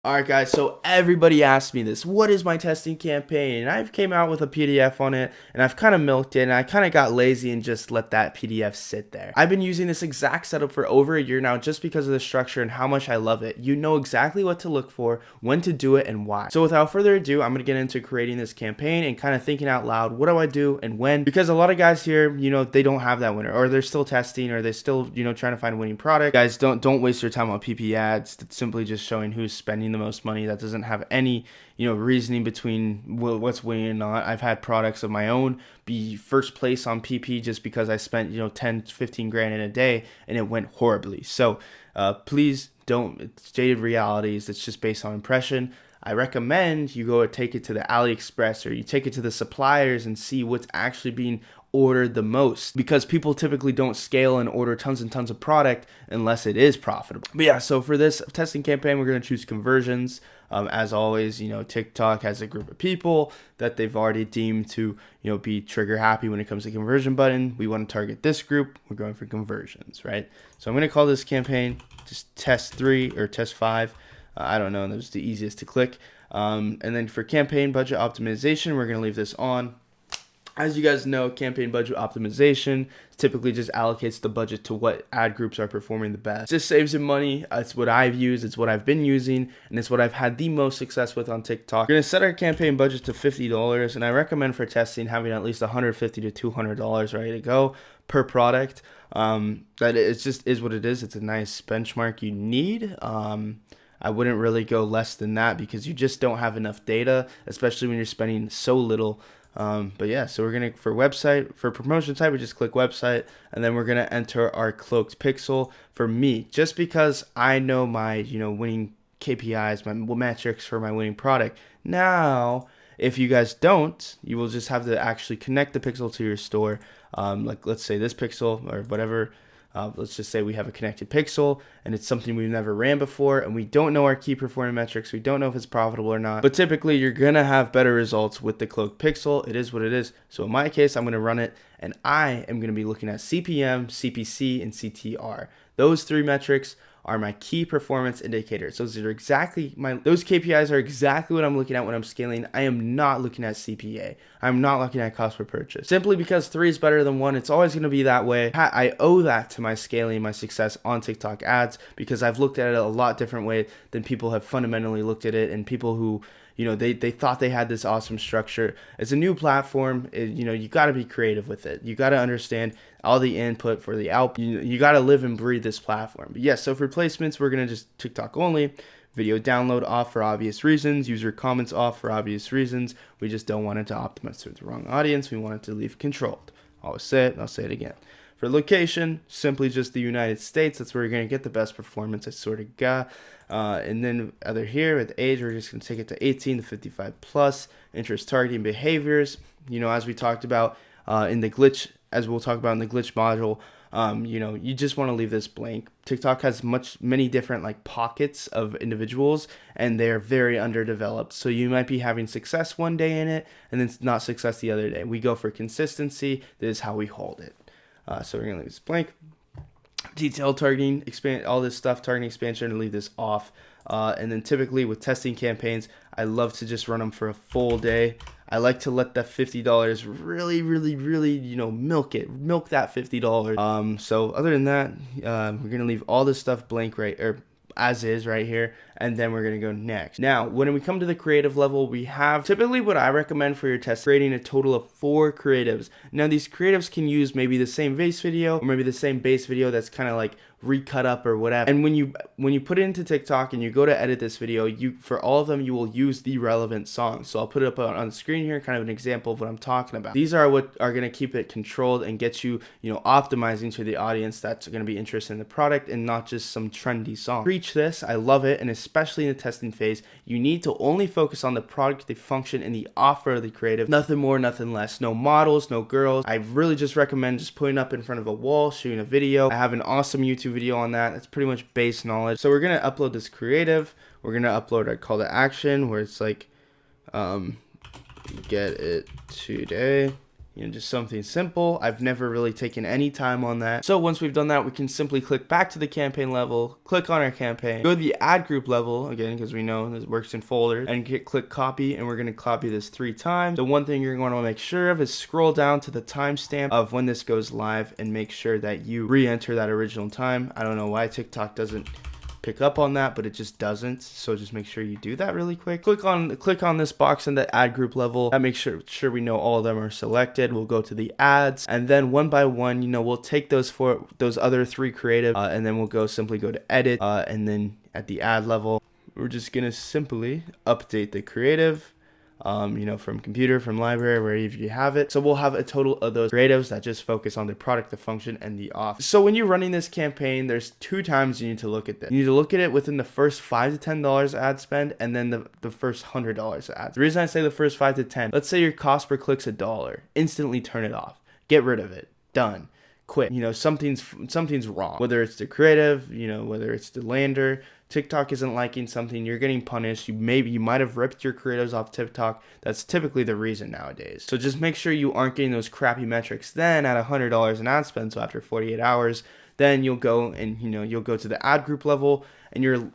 Alright guys, so everybody asked me this, what is my testing campaign? And I've came out with a PDF on it, and I've kind of milked it, and I kind of got lazy and just let that PDF sit there. I've been using this exact setup for over a year now just because of the structure and how much I love it. You know exactly what to look for, when to do it, and why. So without further ado, I'm going to get into creating this campaign and kind of thinking out loud, what do I do and when? Because a lot of guys here, they don't have that winner, or they're still testing, or they're still, trying to find a winning product. Guys, don't waste your time on PP ads. That's simply just showing who's spending the most money. That doesn't have any reasoning between what's winning or not. I've had products of my own be first place on PP just because I spent 10 15 grand in a day and it went horribly. So please don't, it's stated realities. It's just based on impression. I recommend you go take it to the AliExpress, or you take it to the suppliers and see what's actually being ordered the most, because people typically don't scale and order tons and tons of product unless it is profitable. But yeah, so for this testing campaign, we're going to choose conversions. As always, TikTok has a group of people that they've already deemed to be trigger happy when it comes to conversion button. We want to target this group. We're going for conversions, right? So I'm going to call this campaign just test 3 or test 5. I don't know, that was the easiest to click. And then for campaign budget optimization, we're going to leave this on. As you guys know, campaign budget optimization typically just allocates the budget to what ad groups are performing the best. This saves you money. It's what I've used, it's what I've been using, and it's what I've had the most success with on TikTok. We're going to set our campaign budget to $50, and I recommend for testing having at least $150 to $200 ready to go per product. That it just is what it is. It's a nice benchmark you need. I wouldn't really go less than that because you just don't have enough data, especially when you're spending so little. But yeah, so we're going to, for website, for promotion type, we just click website, and then we're going to enter our cloaked pixel. For me, just because I know my, winning KPIs, my metrics for my winning product. Now, if you guys don't, you will just have to actually connect the pixel to your store. Like let's say this pixel or whatever. Let's just say we have a connected pixel and it's something we've never ran before, and we don't know our key performance metrics. We don't know if it's profitable or not, but typically you're going to have better results with the cloaked pixel. It is what it is. So in my case, I'm going to run it, and I am going to be looking at CPM, CPC, and CTR. Those 3 metrics are my key performance indicators. Those KPIs are exactly what I'm looking at when I'm scaling. I am not looking at CPA. I'm not looking at cost per purchase. Simply because 3 is better than 1. It's always going to be that way. I owe that to my scaling, my success on TikTok ads, because I've looked at it a lot different way than people have fundamentally looked at it, and people who they thought they had this awesome structure. It's a new platform. You got to be creative with it. You got to understand all the input for the output. You got to live and breathe this platform. But yes, so for placements, we're going to just TikTok only. Video download off for obvious reasons. User comments off for obvious reasons. We just don't want it to optimize to the wrong audience. We want it to leave controlled. I'll say it, and I'll say it again. For location, simply just the United States. That's where you're going to get the best performance, I sort of got. And then other here with age, we're just going to take it to 18 to 55 plus. Interest targeting behaviors, as we talked about in the glitch, as we'll talk about in the glitch module, you just want to leave this blank. TikTok has many different pockets of individuals, and they're very underdeveloped. So you might be having success one day in it and then not success the other day. We go for consistency. This is how we hold it. So we're going to leave this blank. Detailed targeting, expand all this stuff, targeting expansion, and leave this off. And then typically with testing campaigns, I love to just run them for a full day. I like to let that $50 really, really, really, milk that $50. So other than that, we're gonna leave all this stuff blank as is right here, and then we're going to go next. Now, when we come to the creative level, we have typically what I recommend for your test, creating a total of 4 creatives. Now, these creatives can use maybe the same base video, or maybe the same base video that's kind of recut up or whatever. And when you put it into TikTok and you go to edit this video, for all of them you will use the relevant songs. So I'll put it up on the screen here, kind of an example of what I'm talking about. These are what are going to keep it controlled and get you optimizing to the audience that's going to be interested in the product, and not just some trendy song. Preach this. I love it. And especially in the testing phase, you need to only focus on the product, the function, and the offer of the creative. Nothing more, nothing less. No models, no girls. I really just recommend just putting up in front of a wall, shooting a video. I have an awesome YouTube video on that. That's pretty much base knowledge. So we're going to upload this creative. We're going to upload our call to action where it's get it today. Just something simple. I've never really taken any time on that. So once we've done that, we can simply click back to the campaign level, click on our campaign, go to the ad group level again, because we know this works in folders, and click copy, and we're going to copy this 3 times. The one thing you're going to make sure of is scroll down to the timestamp of when this goes live and make sure that you re-enter that original time. I don't know why TikTok doesn't pick up on that, but it just doesn't. So just make sure you do that really quick. Click on this box in the ad group level. That makes sure we know all of them are selected. We'll go to the ads, and then one by one, we'll take those other 3 creative, and then we'll simply go to edit, and then at the ad level, we're just gonna simply update the creative. From computer, from library, wherever you have it. So we'll have a total of those creatives that just focus on the product, the function, and the offer. So when you're running this campaign, there's 2 times you need to look at this. You need to look at it within the first $5 to $10 ad spend, and then the first $100 ads. The reason I say the first 5 to 10, let's say your cost per click's $1. Instantly turn it off. Get rid of it. Done. Quit. Something's wrong. Whether it's the creative, whether it's the lander, TikTok isn't liking something, you're getting punished. You might have ripped your creatives off TikTok. That's typically the reason nowadays. So just make sure you aren't getting those crappy metrics then at $100 in ad spend. So after 48 hours, then you'll go and you'll go to the ad group level, and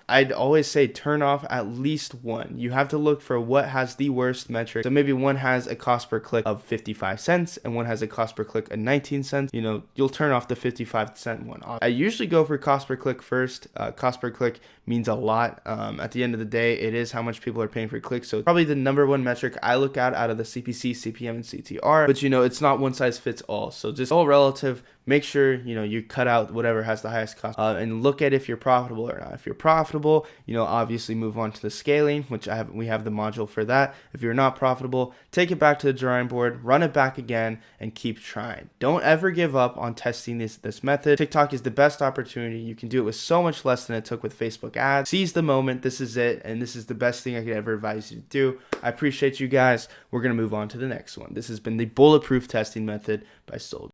I'd always say turn off at least one. You have to look for what has the worst metric. So maybe one has a cost per click of 55 cents and one has a cost per click of 19 cents. You'll turn off the 55-cent one. I usually go for cost per click first. Cost per click means a lot. At the end of the day, it is how much people are paying for clicks. So probably the number one metric I look at out of the CPC, CPM, and CTR. But it's not one size fits all. So just all relative. Make sure you cut out whatever has the highest cost, and look at if you're profitable or not. If you're profitable, obviously move on to the scaling, which we have the module for that. If you're not profitable, take it back to the drawing board, run it back again, and keep trying. Don't ever give up on testing this method. TikTok is the best opportunity. You can do it with so much less than it took with Facebook ads. Seize the moment. This is it, and this is the best thing I could ever advise you to do. I appreciate you guys. We're gonna move on to the next one. This has been the bulletproof testing method by Soldier.